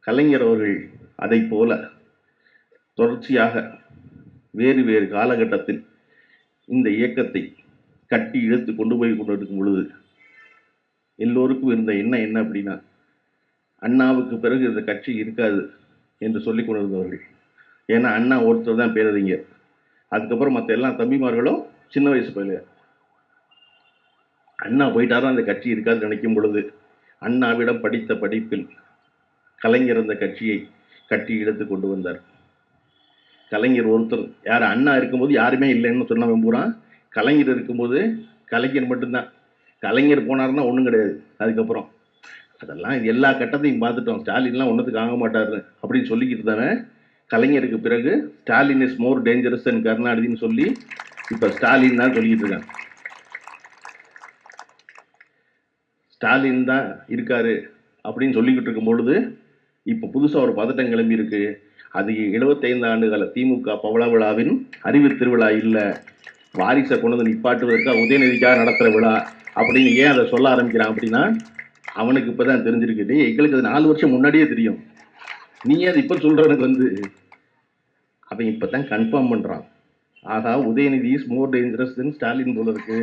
கலைஞர் அவர்கள் அதை போல தொடர்ச்சியாக வேறு வேறு காலகட்டத்தில் இந்த இயக்கத்தை கட்டி இழுத்து கொண்டு போய் கொண்டிருக்கும் பொழுது எல்லோருக்கும் இருந்த எண்ணம் என்ன அப்படின்னா, அண்ணாவுக்கு பிறகு இந்த கட்சி இருக்காது என்று சொல்லிக் கொண்டிருந்தவர்கள். ஏன்னா அண்ணா ஒருத்தர் தான் பேரறிஞர், அதுக்கப்புறம் மற்ற எல்லா தம்பிமார்களும் சின்ன வயசு பயில. அண்ணா போயிட்டாரும் அந்த கட்சி இருக்காதுன்னு நினைக்கும் பொழுது அண்ணாவிடம் படித்த படிப்பில் கலைஞர் அந்த கட்சியை கட்டி இழுத்து கொண்டு வந்தார். கலைஞர் ஒருத்தர், யார் அண்ணா இருக்கும்போது யாருமே இல்லைன்னு சொன்னவன் பூரா கலைஞர் இருக்கும்போது கலைஞர் மட்டும்தான். கலைஞர் போனார்னா ஒன்றும் கிடையாது. அதுக்கப்புறம் அதெல்லாம் எல்லா கட்டத்தையும் பார்த்துட்டோம், ஸ்டாலின்லாம் ஒன்றுத்துக்கு ஆக மாட்டாரு அப்படின்னு சொல்லிக்கிட்டு தானே கலைஞருக்கு பிறகு ஸ்டாலின் இஸ் மோர் டேஞ்சரஸ் தென் கருணாநிதினு சொல்லி இப்போ ஸ்டாலின் தான் சொல்லிக்கிட்டு இருக்காங்க. ஸ்டாலின் தான் இருக்காரு அப்படின்னு சொல்லிக்கிட்டு இருக்கும் பொழுது இப்போ புதுசாக ஒரு பதட்டம் கிளம்பி இருக்கு. அது 75 ஆண்டுகால திமுக பவள விழாவின் அறிவு திருவிழா இல்லை, வாரிசை கொண்டு வந்து நிப்பாட்டுவதற்காக உதயநிதிக்காக நடத்துகிற விழா அப்படின்னு ஏன் அதை சொல்ல ஆரம்பிக்கிறான் அப்படின்னா, அவனுக்கு இப்போ தான் தெரிஞ்சிருக்கு. எங்களுக்கு அது 4 வருஷம் முன்னாடியே தெரியும், நீ அது இப்போ சொல்கிறவனுக்கு வந்து அவன் இப்போ தான் கன்ஃபார்ம் பண்ணுறான். ஆகா, உதயநிதி இஸ் மோர் டேஞ்சரஸ் தென் ஸ்டாலின் போல இருக்கு.